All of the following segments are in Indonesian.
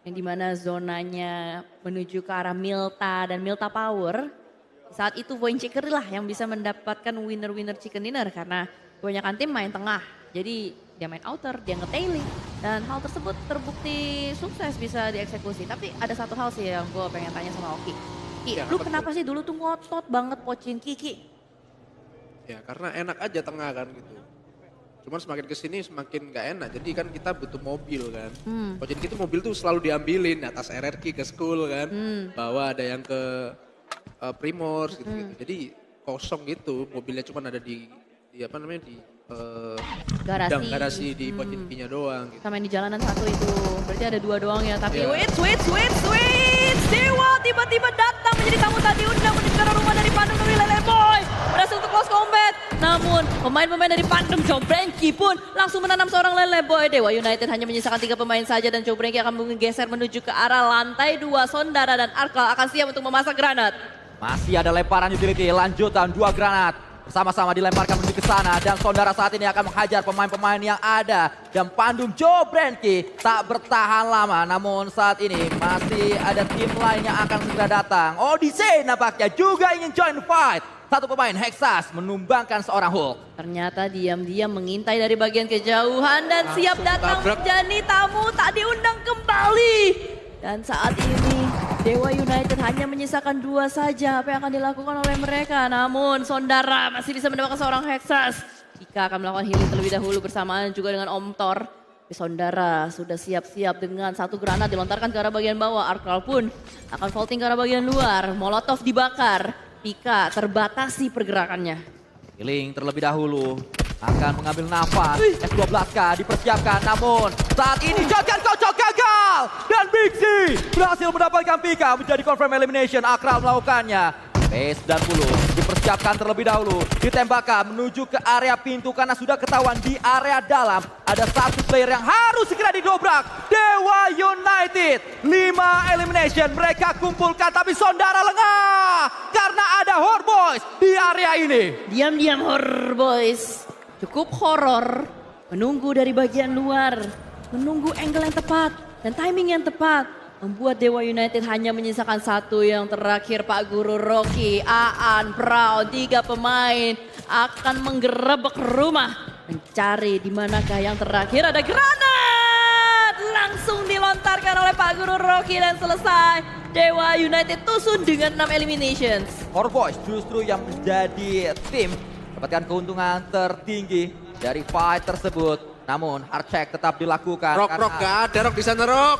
yang dimana zonanya menuju ke arah Milta dan Milta Power. Saat itu Voinchecker lah yang bisa mendapatkan winner-winner chicken dinner karena kebanyakan tim main tengah. Jadi dia main outer, dia nge-tailing. Dan hal tersebut terbukti sukses bisa dieksekusi. Tapi ada satu hal sih yang gue pengen tanya sama Oki. Ki, Ya, lu apa kenapa sih dulu tuh ngotot banget pocin Kiki? Ya karena enak aja tengah kan gitu. Cuman semakin kesini semakin gak enak. Jadi kan kita butuh mobil kan. Pocin kita mobil tuh selalu diambilin atas RRQ ke school kan. Bawa ada yang ke Primors gitu, gitu. Jadi kosong gitu. Mobilnya cuman ada di apa namanya di Garasi. gudang garasi di Pocin Kinya doang gitu. Sama yang di jalanan satu itu. Berarti ada dua doang ya. Tapi Iya. wait. Dewa tiba-tiba datang menjadi tamu tadi undang menuju ke rumah dari Pandem dari Lele Boy. Berhasil untuk close combat. Namun pemain-pemain dari Pandem Jobrenki pun langsung menanam seorang Lele Boy. Dewa United hanya menyisakan 3 pemain saja dan Jobrenki akan menggeser menuju ke arah lantai 2. Sondara dan Arkal akan siap untuk memasak granat. Masih ada lemparan utility, lanjutan 2 granat. Bersama-sama dilemparkan menuju ke sana dan Sondara saat ini akan menghajar pemain-pemain yang ada. Dan Pandum Jobrenki tak bertahan lama, namun saat ini masih ada tim lain yang akan segera datang. Odyssey nampaknya juga ingin join fight. Satu pemain Hexas menumbangkan seorang Hulk. Ternyata diam-diam mengintai dari bagian kejauhan dan siap Langsung datang tabrak. menjadi tamu tak diundang kembali. Dan saat ini Dewa United hanya menyisakan 2 saja. Apa yang akan dilakukan oleh mereka? Namun Sondara masih bisa mendapatkan seorang Hexas. Jika akan melakukan healing terlebih dahulu bersamaan juga dengan Om Thor. Tapi Sondara sudah siap-siap dengan 1 granat dilontarkan ke arah bagian bawah. Arkal pun akan vaulting ke arah bagian luar. Molotov dibakar. Pika terbatasi pergerakannya. Healing terlebih dahulu. Akan mengambil nafas. S12K dipersiapkan, namun saat ini Jogan kocok gagal. Dan Big Z berhasil mendapatkan Pika menjadi confirm elimination. Akral melakukannya. P90 dipersiapkan terlebih dahulu. Ditembakkan menuju ke area pintu karena sudah ketahuan di area dalam. Ada 1 player yang harus segera didobrak. Dewa United 5 elimination mereka kumpulkan, tapi Sondara lengah. Karena ada Horde Boys di area ini. Diam-diam horror boys. Cukup horor. Menunggu dari bagian luar. Menunggu angle yang tepat. Dan timing yang tepat. Membuat Dewa United hanya menyisakan 1 yang terakhir. Pak Guru Rocky, Aan, Brown, 3 pemain akan menggerebek rumah. Mencari di manakah yang terakhir. Ada granat. Langsung dilontarkan oleh Pak Guru Rocky dan selesai. Dewa United tusun dengan 6 eliminations. Horde Boys justru yang menjadi tim dapatkan keuntungan tertinggi dari fight tersebut. Namun hard check tetap dilakukan. Rock karena gak ada Rock di sana Rock.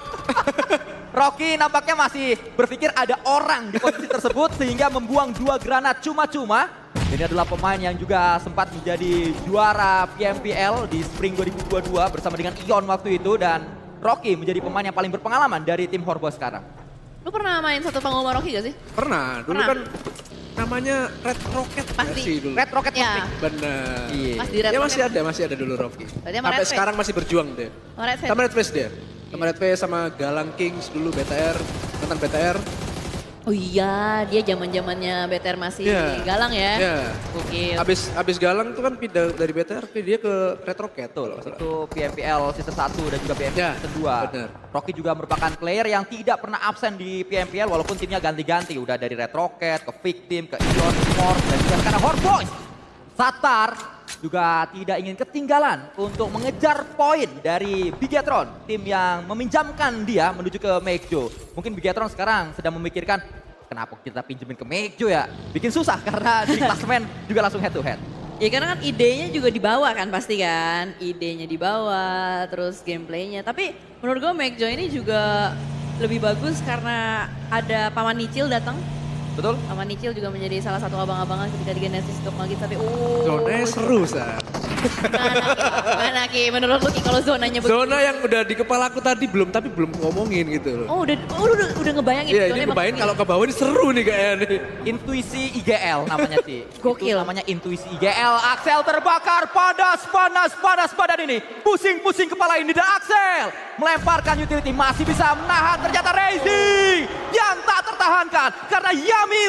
Rocky nampaknya masih berpikir ada orang di posisi tersebut sehingga membuang 2 granat cuma-cuma. Ini adalah pemain yang juga sempat menjadi juara PMPL di Spring 2022 bersama dengan Ion waktu itu. Dan Rocky menjadi pemain yang paling berpengalaman dari tim Horde Boys sekarang. Lu pernah main satu panggung sama Rocky gak sih? Pernah, dulu Pernah. kan namanya Red Rocket Pasti. sih dulu. Red Rocket Ya. Mystic. Bener. Iya. Pas di Red Ya Rocket. masih ada dulu Rocky. Berarti sama Sampai Red Face. sekarang masih berjuang deh. Sama Red Face. Sama Red Face dia. Sama Red Face sama Galang Kings dulu BTR. Mantan BTR. Oh iya, dia zaman-zamannya BTR masih Iya. galang ya. Iya. Gokil. Abis Galang tuh kan pindah dari BTR dia ke Red Rocket. Betul, kalau nggak salah. itu PMPL season 1 dan juga PMPL Ya, season 2. benar. Rocky juga merupakan player yang tidak pernah absen di PMPL walaupun timnya ganti-ganti. Udah dari Red Rocket, ke Victim, ke Ion, Morph, dan juga karena Horde Boys. Satar juga tidak ingin ketinggalan untuk mengejar poin dari Bigetron. Tim yang meminjamkan dia menuju ke Meikjo. Mungkin Bigetron sekarang sedang memikirkan kenapa kita pinjemin ke Meikjo ya. Bikin susah karena di klasemen juga langsung head to head. Ya karena kan idenya juga dibawa kan pasti kan. Idenya dibawa, terus gameplaynya. Tapi menurut gue Meikjo ini juga lebih bagus karena ada Paman Nicil datang. Betul? Paman Nicil juga menjadi salah satu abang-abangan ketika di Genesis untuk Magit. Tapi Zonanya seru, San. Mana Ki? Menurut lu Ki kalau zonanya begitu? Zona yang udah di kepala aku tadi belum ngomongin gitu loh. Oh udah ngebayangin. Iya, zonanya ini kebayang bakal kalau ke bawah ini seru nih kayaknya nih. Intuisi IGL namanya sih. Gokil. Itu namanya intuisi IGL. Axel terbakar panas badan ini. Pusing kepala ini dan Axel melemparkan utility masih bisa menahan. Ternyata Razy yang tak tertahankan karena Yami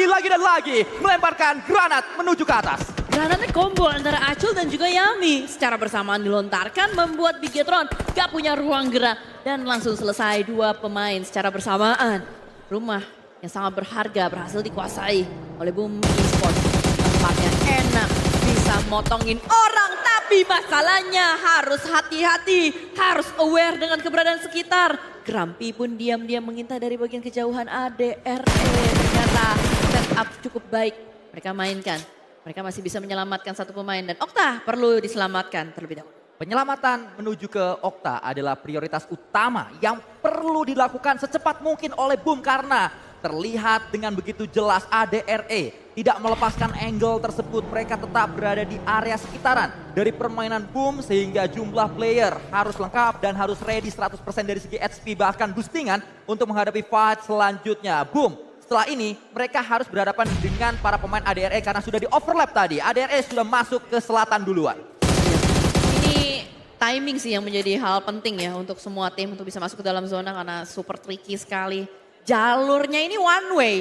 lagi dan lagi melemparkan granat menuju ke atas. Granatnya combo antara Acul dan juga Yami. Secara bersamaan dilontarkan membuat Bigetron gak punya ruang gerak. Dan langsung selesai 2 pemain secara bersamaan. Rumah yang sangat berharga berhasil dikuasai oleh Boom Esports. Tempatnya enak, bisa motongin orang. Tapi masalahnya harus hati-hati, harus aware dengan keberadaan sekitar. Grumpy pun diam-diam mengintai dari bagian kejauhan ADRE. Ternyata setup cukup baik mereka mainkan. Mereka masih bisa menyelamatkan 1 pemain dan Okta perlu diselamatkan terlebih dahulu. Penyelamatan menuju ke Okta adalah prioritas utama yang perlu dilakukan secepat mungkin oleh Boom karena terlihat dengan begitu jelas ADRE tidak melepaskan angle tersebut. Mereka tetap berada di area sekitaran dari permainan Boom sehingga jumlah player harus lengkap dan harus ready 100% dari segi HP bahkan boostingan untuk menghadapi fight selanjutnya. Boom setelah ini mereka harus berhadapan dengan para pemain ADRE karena sudah di overlap tadi. ADRE sudah masuk ke selatan duluan. Ini timing sih yang menjadi hal penting ya untuk semua tim untuk bisa masuk ke dalam zona karena super tricky sekali. Jalurnya ini one way.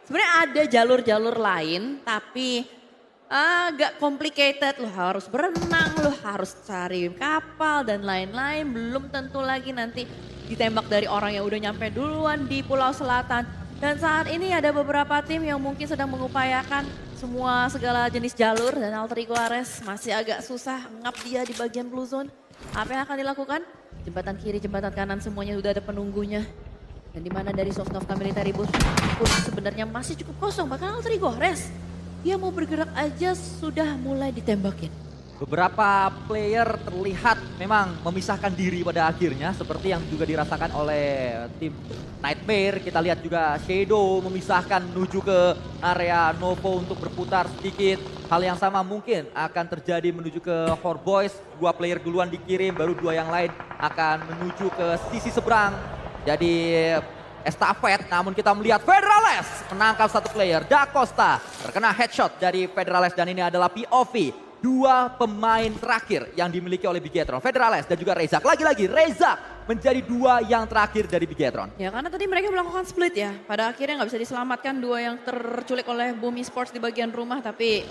Sebenarnya ada jalur-jalur lain tapi agak complicated. Lo harus berenang, lo harus cari kapal dan lain-lain. Belum tentu lagi nanti ditembak dari orang yang udah nyampe duluan di Pulau Selatan. Dan saat ini ada beberapa tim yang mungkin sedang mengupayakan semua segala jenis jalur. Dan Alter Ego Ares masih agak susah ngap dia di bagian blue zone. Apa yang akan dilakukan? Jembatan kiri, jembatan kanan semuanya sudah ada penunggunya. Dan di mana dari Sosnovka Military Bus pun sebenarnya masih cukup kosong. Bahkan Alter Ego Ares, dia mau bergerak aja sudah mulai ditembakin. Beberapa player terlihat memang memisahkan diri pada akhirnya seperti yang juga dirasakan oleh tim Nightmare. Kita lihat juga Shadow memisahkan menuju ke area Novo untuk berputar sedikit. Hal yang sama mungkin akan terjadi menuju ke Horde Boys. 2 player duluan dikirim baru 2 yang lain akan menuju ke sisi seberang. Jadi estafet namun kita melihat Federales menangkap 1 player. Da Costa terkena headshot dari Federales dan ini adalah POV. 2 pemain terakhir yang dimiliki oleh Bigetron. Federales dan juga Rezak. Lagi-lagi Rezak menjadi 2 yang terakhir dari Bigetron. Ya karena tadi mereka melakukan split ya. Pada akhirnya nggak bisa diselamatkan 2 yang terculik oleh Boom Esports di bagian rumah. Tapi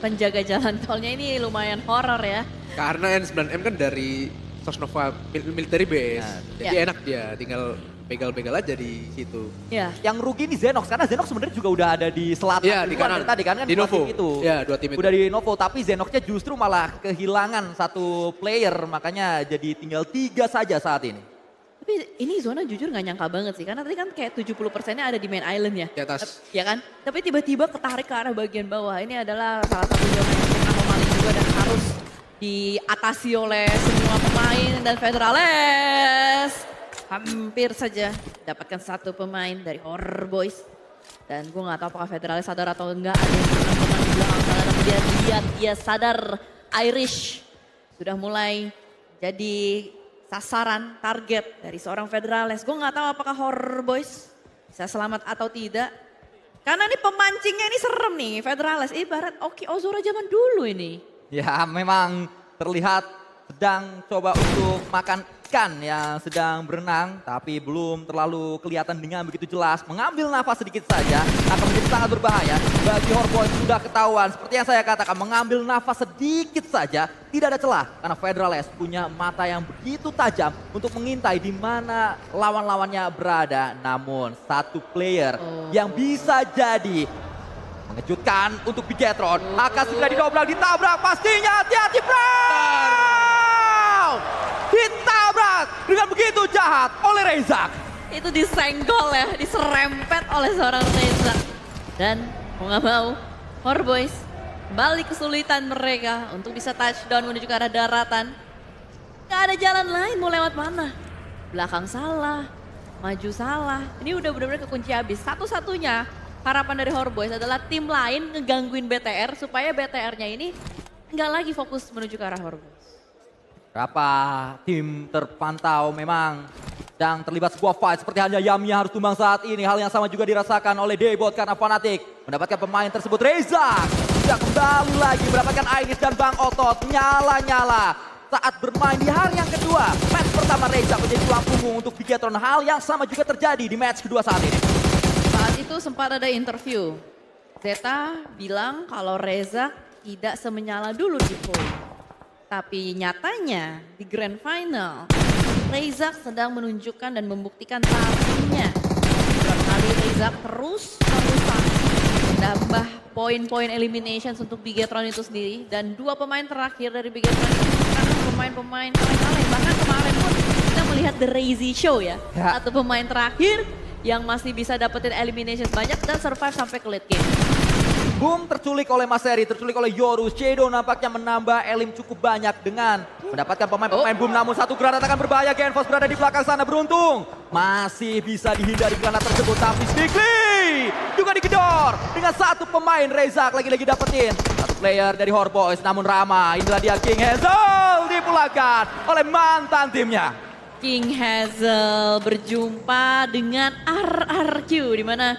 penjaga jalan tolnya ini lumayan horor ya. Karena N9M kan dari Sosnova Military Base. Nah, jadi ya. enak dia tinggal begal-begal aja di situ. Ya. Yang rugi ini Zenox karena Zenox sebenarnya juga udah ada di selatan. Iya, di kanan. Tadi kan Di 2 Novo. tim itu. Iya, 2 tim itu. Udah di Novo tapi Zenoxnya justru malah kehilangan 1 player makanya jadi tinggal 3 saja saat ini. Tapi ini zona jujur nggak nyangka banget sih. Karena tadi kan kayak 70%-nya ada di main island ya. Di atas. Ya kan? Tapi tiba-tiba ketarik ke arah bagian bawah. Ini adalah salah satu zona yang cukup anomali juga dan harus diatasi oleh semua pemain dan Federales. Hampir saja dapatkan 1 pemain dari Horde Boys. Dan gue gak tahu apakah Federales sadar atau enggak. Ada yang menang di belakang sana. Tapi dia lihat, dia sadar Irish sudah mulai jadi sasaran target dari seorang Federales. Gue gak tahu apakah Horde Boys bisa selamat atau tidak. Karena ini pemancingnya ini serem nih Federales. Ibarat Oki Ozora zaman dulu ini. Ya memang terlihat sedang coba untuk makan ikan yang sedang berenang tapi belum terlalu kelihatan dengan begitu jelas. Mengambil nafas sedikit saja akan menjadi sangat berbahaya bagi Horde Boys. Sudah ketahuan seperti yang saya katakan mengambil nafas sedikit saja tidak ada celah karena Federales punya mata yang begitu tajam untuk mengintai di mana lawan-lawannya berada. Namun 1 player yang bisa jadi mengejutkan untuk Bigetron akan segera didobrak, ditabrak pastinya, hati-hati Brown! Ditabrak dengan begitu jahat oleh Rezak. Itu disenggol ya, diserempet oleh seorang Reza. Dan mau gak mau, Horde Boys kembali kesulitan mereka untuk bisa touchdown menuju ke arah daratan. Gak ada jalan lain mau lewat mana. Belakang salah, maju salah. Ini udah benar-benar kekunci habis. Satu-satunya harapan dari Horde Boys adalah tim lain ngegangguin BTR supaya BTR-nya ini nggak lagi fokus menuju ke arah Horde Boys. Berapa tim terpantau memang sedang terlibat sebuah fight seperti hanya Yami yang harus tumbang saat ini. Hal yang sama juga dirasakan oleh Daybot karena Fnatic mendapatkan pemain tersebut. Reza sudah kembali lagi mendapatkan Ainis dan Bang Otot nyala-nyala saat bermain di hari yang kedua. Match pertama Reza menjadi tulang punggung untuk Bigetron. Hal yang sama juga terjadi di match kedua saat ini. Saat itu sempat ada interview Zeta bilang kalau Reza tidak semenyala dulu di point. Tapi nyatanya di Grand Final, Reza sedang menunjukkan dan membuktikan taringnya. Kali Reza terus menambah poin-poin eliminations untuk Bigetron itu sendiri. Dan dua pemain terakhir dari Bigetron itu merupakan pemain-pemain kaleng-kaleng. Bahkan kemarin pun kita melihat The Razy Show ya. Satu pemain terakhir yang masih bisa dapetin eliminations banyak dan survive sampai ke late game. Boom terculik oleh Mas Eri, terculik oleh Yorus. Shadow nampaknya menambah elim cukup banyak dengan mendapatkan pemain-pemain boom. Namun satu granat akan berbahaya. Genfos berada di belakang sana, beruntung masih bisa dihindari granat tersebut. Tapi Stikli juga digedor dengan satu pemain. Rezak lagi-lagi dapetin satu player dari Horboys. Namun Rama, inilah dia King Hazel dipulangkan oleh mantan timnya. King Hazel berjumpa dengan RRQ di mana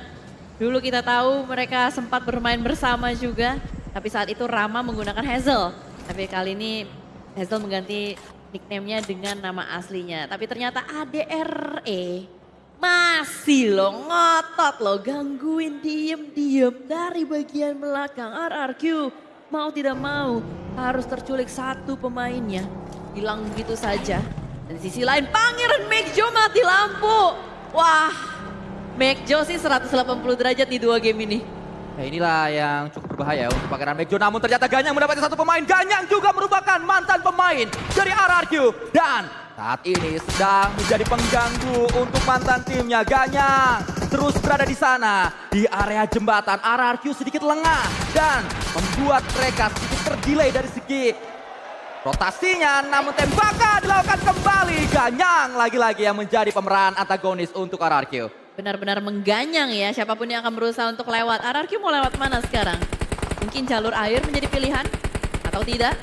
dulu kita tahu mereka sempat bermain bersama juga. Tapi saat itu Rama menggunakan Hazel. Tapi kali ini Hazel mengganti nickname-nya dengan nama aslinya. Tapi ternyata ADRE masih loh ngotot loh gangguin diem-diem dari bagian belakang. RRQ mau tidak mau harus terculik satu pemainnya. Hilang begitu saja. Dan di sisi lain Pangeran Mekjo mati lampu. Wah, Mekjo sih 180 derajat di dua game ini. Ya inilah yang cukup berbahaya untuk Pangeran Mekjo. Namun ternyata Ganyang mendapatkan satu pemain. Ganyang juga merupakan mantan pemain dari RRQ. Dan saat ini sedang menjadi pengganggu untuk mantan timnya. Ganyang terus berada di sana. Di area jembatan RRQ sedikit lengah. Dan membuat mereka sedikit terdelay dari segi rotasinya. Namun tembakan dilakukan kembali. Ganyang lagi-lagi yang menjadi pemeran antagonis untuk RRQ. Benar-benar mengganyang ya siapapun yang akan berusaha untuk lewat. RRQ mau lewat mana sekarang? Mungkin jalur air menjadi pilihan atau tidak?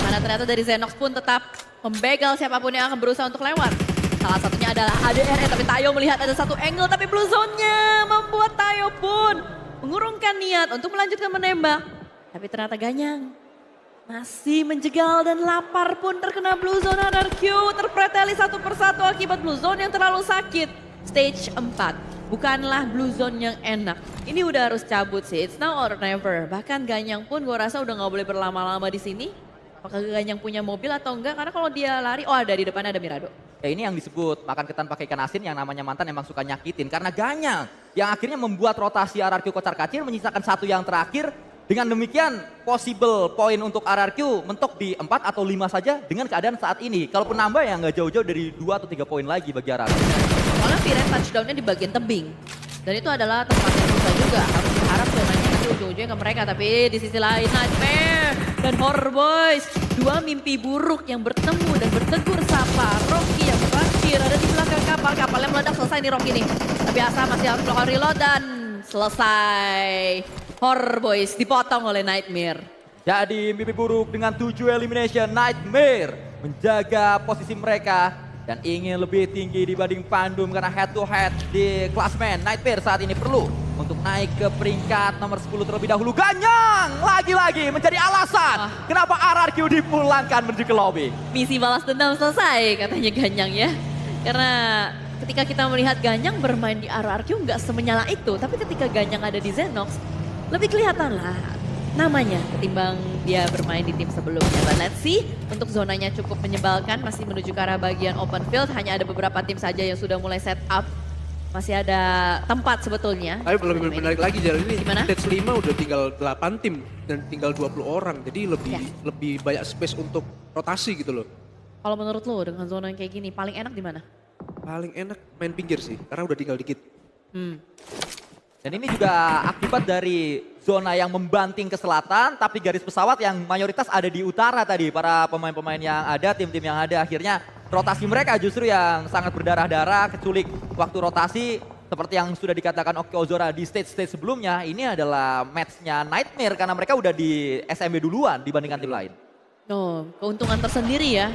Mana ternyata dari Zenox pun tetap membegal siapapun yang akan berusaha untuk lewat. Salah satunya adalah ADRE, tapi Tayo melihat ada satu angle tapi blue zone-nya membuat Tayo pun mengurungkan niat untuk melanjutkan menembak. Tapi ternyata Ganyang masih menjegal dan lapar pun terkena blue zone. RRQ terpreteli satu persatu akibat blue zone yang terlalu sakit. Stage 4, bukanlah blue zone yang enak. Ini udah harus cabut sih, it's now or never. Bahkan Ganyang pun gue rasa udah gak boleh berlama-lama di sini. Apakah Ganyang punya mobil atau enggak? Karena kalau dia lari, oh ada di depannya ada Mirado. Ya ini yang disebut makan ketan pakai ikan asin, yang namanya mantan emang suka nyakitin. Karena Ganyang yang akhirnya membuat rotasi RRQ kocar-kacir, menyisakan satu yang terakhir. Dengan demikian possible poin untuk RRQ mentok di 4 atau 5 saja dengan keadaan saat ini. Kalaupun nambah ya nggak jauh-jauh dari 2 atau 3 poin lagi bagi RRQ. Soalnya Viren touchdownnya di bagian tebing. Dan itu adalah tempat yang susah juga. Harus diharap zonanya itu ujung-ujungnya ke mereka. Tapi di sisi lain Nightmare dan Horboys. Dua mimpi buruk yang bertemu dan bertegur sapa. Rocky yang terakhir ada di belakang kapal. Kapalnya meledak, selesai nih Rocky nih. Tapi Asa masih harus melakukan reload dan selesai. Horboys dipotong oleh Nightmare. Jadi mimpi buruk dengan 7 elimination. Nightmare menjaga posisi mereka dan ingin lebih tinggi dibanding Pandum karena head to head di klasmen. Nightmare saat ini perlu untuk naik ke peringkat nomor 10 terlebih dahulu. Ganyang lagi-lagi menjadi alasan kenapa RRQ dipulangkan menuju ke lobby. Misi balas dendam selesai katanya Ganyang ya. Karena ketika kita melihat Ganyang bermain di RRQ nggak semenyala itu. Tapi ketika Ganyang ada di Zenox lebih kelihatan lah namanya ketimbang dia bermain di tim sebelumnya. But let's see, untuk zonanya cukup menyebalkan, masih menuju ke arah bagian open field. Hanya ada beberapa tim saja yang sudah mulai set up. Masih ada tempat sebetulnya. Tapi lebih menarik lagi jalan ini. Gimana? Stage 5 udah tinggal 8 tim dan tinggal 20 orang. Jadi lebih banyak space untuk rotasi gitu loh. Kalau menurut lo dengan zona yang kayak gini, paling enak di mana? Paling enak main pinggir sih, karena udah tinggal dikit. Dan ini juga akibat dari zona yang membanting ke selatan, tapi garis pesawat yang mayoritas ada di utara tadi. Para pemain-pemain yang ada, tim-tim yang ada, akhirnya rotasi mereka justru yang sangat berdarah-darah, keculik waktu rotasi. Seperti yang sudah dikatakan Oke Ozora di stage-stage sebelumnya, ini adalah match-nya Nightmare karena mereka udah di SMB duluan dibandingkan tim lain. No, keuntungan tersendiri ya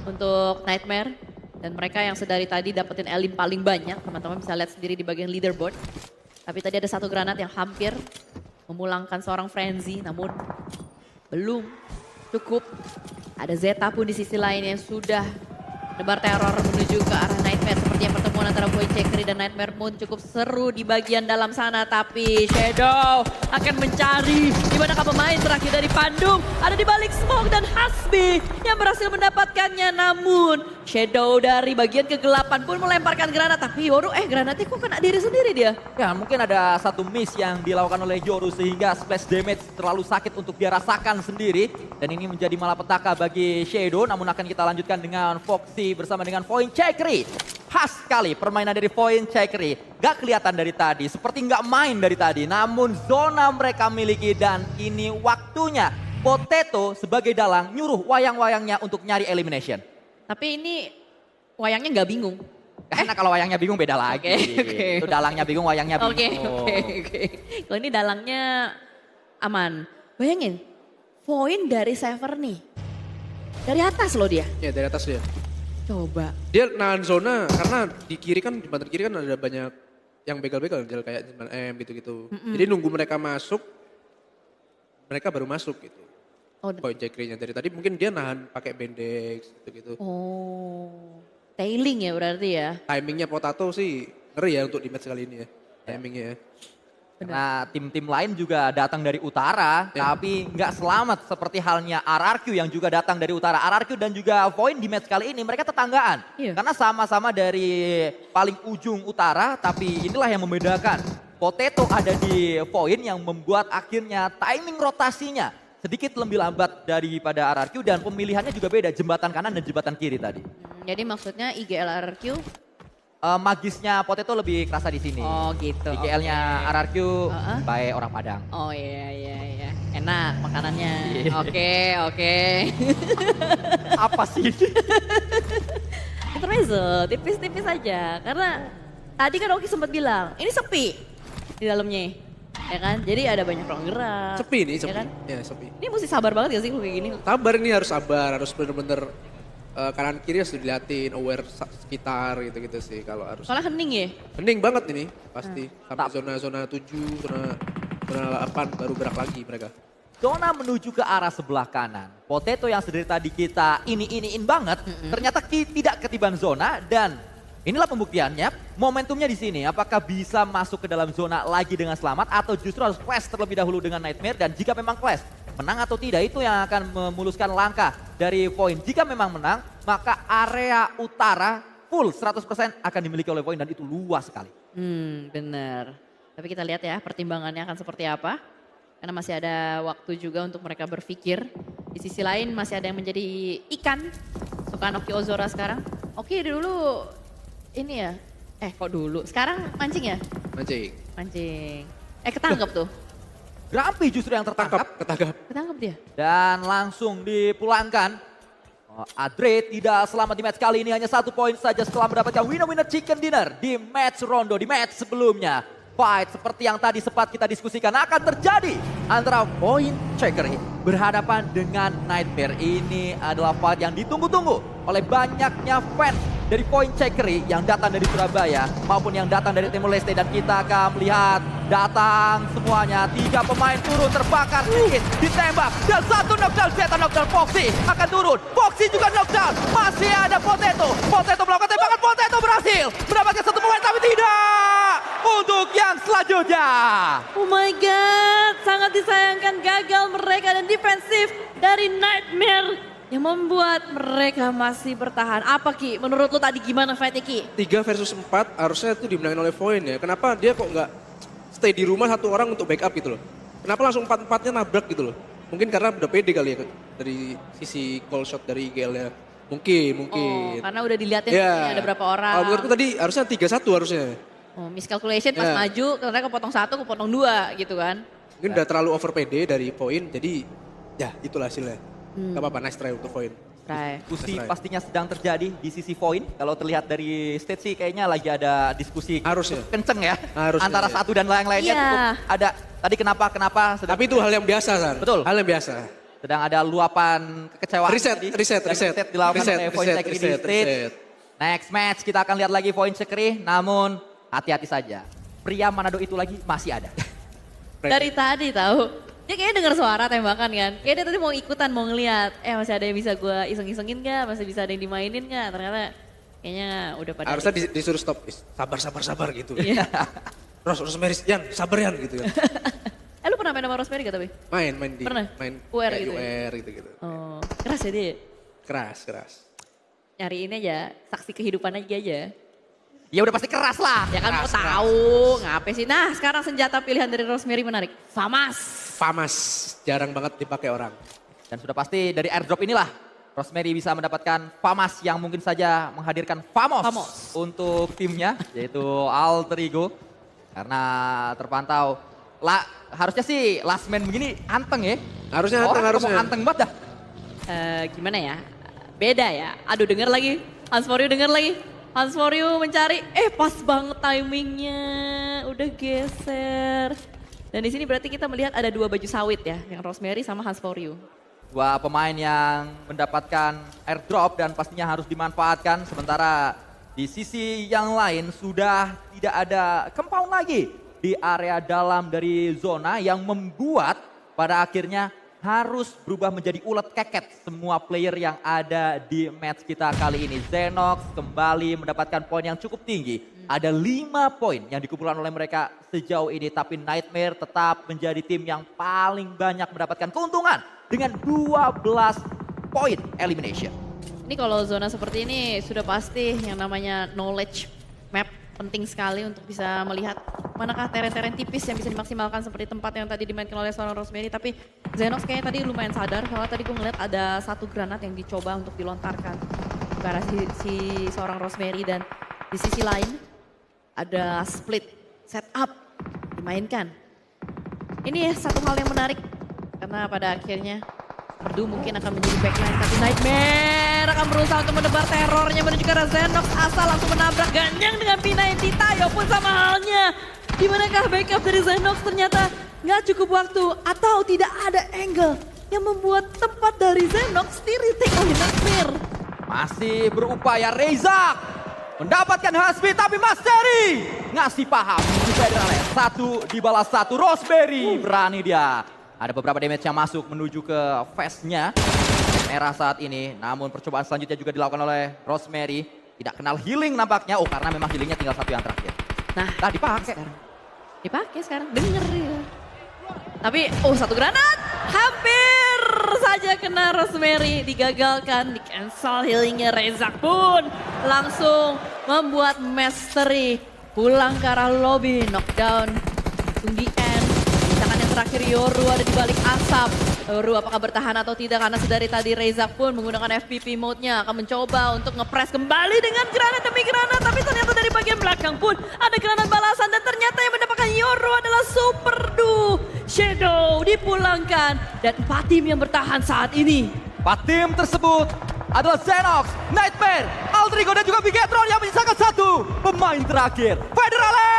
untuk Nightmare. Dan mereka yang sedari tadi dapetin elim paling banyak, teman-teman bisa lihat sendiri di bagian leaderboard. Tapi tadi ada satu granat yang hampir memulangkan seorang Frenzy, namun belum cukup. Ada Zeta pun di sisi lain yang sudah nebar teror menuju ke arah Nightmare. Seperti yang pertemuan antara Boy Checker dan Nightmare Moon cukup seru di bagian dalam sana. Tapi Shadow akan mencari di manakah pemain terakhir dari Pandung. Ada di balik smoke dan Hasbi yang berhasil mendapatkannya. Namun Shadow dari bagian kegelapan pun melemparkan granat. Tapi Yoru granatnya kok kena diri sendiri dia. Ya mungkin ada satu miss yang dilakukan oleh Yoru sehingga splash damage terlalu sakit untuk dia rasakan sendiri. Dan ini menjadi malapetaka bagi Shadow. Namun akan kita lanjutkan dengan Foxy bersama dengan Point Checkery. Khas sekali permainan dari Point Checkery. Gak kelihatan dari tadi, seperti gak main dari tadi. Namun zona mereka miliki dan ini waktunya Potato sebagai dalang nyuruh wayang-wayangnya untuk nyari elimination. Tapi ini wayangnya nggak bingung. Karena kalau wayangnya bingung beda lagi. Oke. Itu dalangnya bingung, wayangnya bingung. Oke. Kalau ini dalangnya aman. Bayangin, poin dari Sever nih. Dari atas loh dia. Ya dari atas dia. Coba. Dia nahan zona karena di kiri kan, di jembatan kiri kan ada banyak yang begal-begal kayak jembatan M gitu-gitu. Jadi nunggu mereka masuk, mereka baru masuk gitu. Oh, Point Checkery-nya dari tadi mungkin dia nahan pakai Bendex gitu-gitu. oh. Tailing ya berarti ya. Timingnya Potato sih ngeri ya untuk di match kali ini ya. Timingnya ya. Karena tim-tim lain juga datang dari utara, tapi nggak selamat seperti halnya RRQ yang juga datang dari utara. RRQ dan juga Void di match kali ini mereka tetanggaan. Iya. Karena sama-sama dari paling ujung utara, tapi inilah yang membedakan. Potato ada di Void yang membuat akhirnya timing rotasinya sedikit lebih lambat daripada RRQ dan pemilihannya juga beda, jembatan kanan dan jembatan kiri tadi. Jadi maksudnya IGL-RRQ. Magisnya Potato lebih kerasa di sini. Oh gitu. IGL-nya oke. RRQ baik orang Padang. Oh iya. Enak makanannya. Iya. Oke. Apa sih? Intermezzo, tipis-tipis aja. Karena tadi kan Oki sempat bilang, ini sepi di dalamnya. Ya kan? Jadi ada banyak ruang gerak. Sepi nih, sepi. Ya kan? Ya sepi. Ini mesti sabar banget gak sih kayak gini? Sabar ini harus sabar, harus bener-bener kanan kiri harus diliatin, aware sekitar gitu-gitu sih kalau harus. Soalnya hening ya? Hening banget ini pasti. Sampai zona 7, zona 8 baru gerak lagi mereka. Zona menuju ke arah sebelah kanan. Potato yang sedari tadi kita iniin banget, ternyata tidak ketiban zona dan inilah pembuktiannya. Momentumnya di sini, apakah bisa masuk ke dalam zona lagi dengan selamat atau justru harus clash terlebih dahulu dengan Nightmare dan jika memang clash, menang atau tidak itu yang akan memuluskan langkah dari Void. Jika memang menang, maka area utara full 100% akan dimiliki oleh Void dan itu luas sekali. Bener. Tapi kita lihat ya pertimbangannya akan seperti apa. Karena masih ada waktu juga untuk mereka berpikir. Di sisi lain masih ada yang menjadi ikan. Sukaan Oki Ozora sekarang. Oki dulu ini ya. Kok dulu? Sekarang mancing ya? Mancing. Ketangkep tuh. Grumpy justru yang tertangkap. Ketangkep dia. Dan langsung dipulangkan. Adre tidak selamat di match kali ini, hanya 1 poin saja setelah mendapatkan winner chicken dinner di match rondo, di match sebelumnya. Fight seperti yang tadi sempat kita diskusikan akan terjadi antara Point Checkery berhadapan dengan Nightmare. Ini adalah fight yang ditunggu-tunggu oleh banyaknya fans dari Point Checkery yang datang dari Surabaya maupun yang datang dari Timor Leste dan kita akan melihat datang semuanya. 3 pemain turun terbakar sedikit, ditembak dan 1 knockdown. Zeta knockdown, Foxy akan turun. Foxy juga knockdown. Masih ada Potato. Potato melakukan tembakan, Potato berhasil mendapatkan 1 pemain tapi tidak untuk yang selanjutnya. Oh my god, sangat disayangkan gagal mereka dan defensif dari Nightmare yang membuat mereka masih bertahan. Apa Ki? Menurut lu tadi gimana fight-nya Ki? 3 versus 4 harusnya itu dimenangin oleh Void ya. Kenapa dia kok nggak stay di rumah 1 orang untuk backup gitu loh. Kenapa langsung 4-4-nya nabrak gitu loh. Mungkin karena udah pede kali ya dari sisi call shot dari IGL-nya. Mungkin. Oh, karena udah dilihatin Ya. ada berapa orang. Kalau menurutku tadi harusnya 3-1 harusnya. Oh, miscalculation pas Ya. maju, karena kepotong 1, kepotong 2 gitu kan. Mungkin udah terlalu over PD dari Void, jadi ya itulah hasilnya. Gak apa-apa, nice try untuk Void. Try. Diskusi That's right. pastinya sedang terjadi di sisi Void. Kalau terlihat dari stage sih kayaknya lagi ada diskusi Harusnya. kenceng ya. Harusnya, Antara ya. satu dan lainnya Iya. cukup ada. Tadi kenapa sedang, Tapi itu hal yang biasa, Sar. Betul. Hal yang biasa. sedang ada luapan kekecewaan. Reset, tadi. reset, Dan reset. dilakukan Reset, oleh Void reset, Checkery di reset, stage. reset. Next match kita akan lihat lagi Void Checkery. Namun hati-hati saja. Pria Manado itu lagi masih ada. Dari tadi tahu. Dia kayaknya dengar suara tembakan kan. Kayaknya dia tadi mau ikutan, mau ngeliat. Masih ada yang bisa gue iseng-isengin gak? Masih bisa ada yang dimainin gak? Ternyata Kayaknya udah pada. Harusnya disuruh stop. Sabar gitu. Iya. Rosemary, Yan, sabar Yan gitu kan. Lu pernah main sama Rosemary gak tapi? Main di Pernah? main UR kayak gitu ya? UR gitu. Oh, keras ya dia? Keras. Nyari ini aja, saksi kehidupan aja. Ya udah pasti keras lah. Ya kan mau Keras. tahu, ngapain sih? Nah sekarang senjata pilihan dari Rosemary menarik. Famas, jarang banget dipakai orang. Dan sudah pasti dari airdrop inilah Rosemary bisa mendapatkan Famas yang mungkin saja menghadirkan Famos untuk timnya, yaitu Alter Ego. Karena terpantau, harusnya sih last man begini anteng ya. Harusnya Anteng banget dah. Gimana ya? Beda ya. Aduh denger lagi, Hans For You denger lagi. Hans For You mencari, pas banget timingnya, udah geser. Dan di sini berarti kita melihat ada 2 baju sawit ya, yang Rosemary sama Hans For You. 2 pemain yang mendapatkan airdrop dan pastinya harus dimanfaatkan. Sementara di sisi yang lain sudah tidak ada compound lagi di area dalam dari zona yang membuat pada akhirnya harus berubah menjadi ulet keket semua player yang ada di match kita kali ini. Zenox kembali mendapatkan poin yang cukup tinggi. Ada 5 poin yang dikumpulkan oleh mereka sejauh ini. Tapi Nightmare tetap menjadi tim yang paling banyak mendapatkan keuntungan dengan 12 poin elimination. Ini kalau zona seperti ini sudah pasti yang namanya knowledge map penting sekali untuk bisa melihat manakah teren-teren tipis yang bisa dimaksimalkan seperti tempat yang tadi dimainkan oleh seorang Rosemary. Tapi Zenox kayaknya tadi lumayan sadar kalau tadi gue ngeliat ada 1 granat yang dicoba untuk dilontarkan ke arah si seorang Rosemary. Dan di sisi lain ada split setup dimainkan. Ini satu hal yang menarik karena pada akhirnya Merdu mungkin akan menjadi backline, tapi Nightmare akan berusaha untuk menebar terornya menuju ke arah Zenox, asal langsung menabrak ganyang dengan P90. Tayo pun sama halnya. Dimanakah backup dari Zenox? Ternyata nggak cukup waktu atau tidak ada angle yang membuat tempat dari Zenox di-retake oleh Nightmare. Masih berupaya Reza mendapatkan Hasbi, tapi Mas Terry ngasih paham. Satu dibalas 1, Rosemary berani dia. Ada beberapa damage yang masuk menuju ke face-nya merah saat ini. Namun percobaan selanjutnya juga dilakukan oleh Rosemary. Tidak kenal healing nampaknya. Oh, karena memang healingnya tinggal 1 yang terakhir. Nah dipakai. Dipakai sekarang, denger ya. Tapi, 1 granat. Hampir saja kena Rosemary. Digagalkan, di cancel healingnya. Reza pun langsung membuat Mastery pulang ke arah lobby. Knockdown, langsung di end. Tangan yang terakhir Yoru ada di balik asap. Yoru apakah bertahan atau tidak, karena sedari tadi Reza pun menggunakan FPP mode-nya akan mencoba untuk ngepres kembali dengan granat demi granat. Tapi ternyata dari bagian belakang pun ada granat balasan dan ternyata yang mendapatkan Yoru adalah Super Du. Shadow dipulangkan dan 4 tim yang bertahan saat ini. 4 tim tersebut adalah Zenox, Nightmare, Alter Ego dan juga Bigetron yang menyisakan 1 pemain terakhir. Federales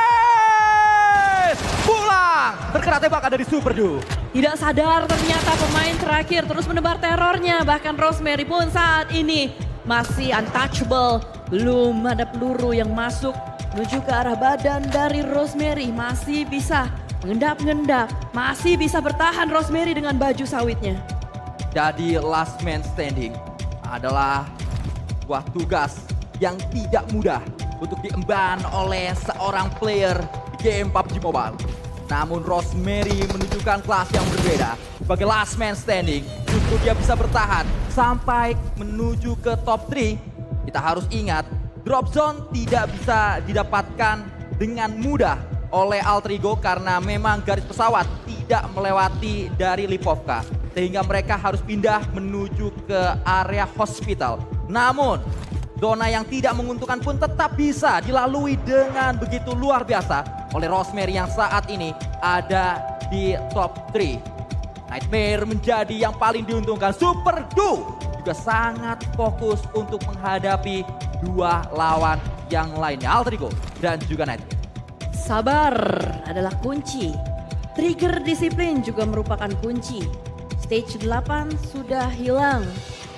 pulang terkena tembakan dari Super Du. Tidak sadar ternyata pemain terakhir terus menebar terornya. Bahkan Rosemary pun saat ini masih untouchable. Belum ada peluru yang masuk menuju ke arah badan dari Rosemary. Masih bisa mengendap-ngendap. Masih bisa bertahan Rosemary dengan baju sawitnya. Jadi last man standing adalah sebuah tugas yang tidak mudah untuk diemban oleh seorang player di game PUBG Mobile. Namun Rosemary menunjukkan kelas yang berbeda. Sebagai last man standing, justru dia bisa bertahan sampai menuju ke top 3. Kita harus ingat, drop zone tidak bisa didapatkan dengan mudah oleh Alter Ego karena memang garis pesawat tidak melewati dari Lipovka. Sehingga mereka harus pindah menuju ke area hospital. Namun, zona yang tidak menguntungkan pun tetap bisa dilalui dengan begitu luar biasa oleh Rosemary yang saat ini ada di top 3. Nightmare menjadi yang paling diuntungkan. Super Du juga sangat fokus untuk menghadapi 2 lawan yang lainnya, Alter Ego dan juga Nightmare. Sabar adalah kunci. Trigger disiplin juga merupakan kunci. Stage 8 sudah hilang.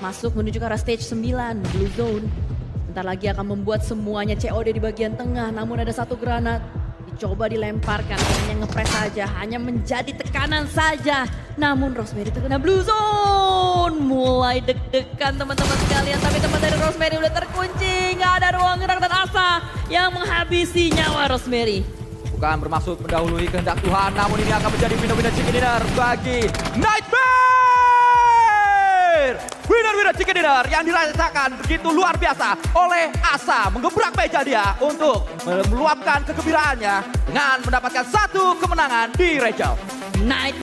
Masuk menuju ke arah stage 9, Blue Zone. Bentar lagi akan membuat semuanya COD di bagian tengah. Namun ada 1 granat Dicoba dilemparkan, hanya ngepres saja, hanya menjadi tekanan saja. Namun Rosemary terkena blue zone. Mulai deg-degan teman-teman sekalian, tapi teman dari Rosemary udah terkunci. Nggak ada ruang gerak dan Asa yang menghabisi nyawa Rosemary. Bukan bermaksud mendahului kehendak Tuhan, namun ini akan menjadi winner-winner chicken dinner bagi Nightmare. Winner-winner chicken dinner yang dirasakan begitu luar biasa oleh Asa. Menggebrak meja dia untuk meluapkan kegembiraannya dengan mendapatkan satu kemenangan di Rachel. Night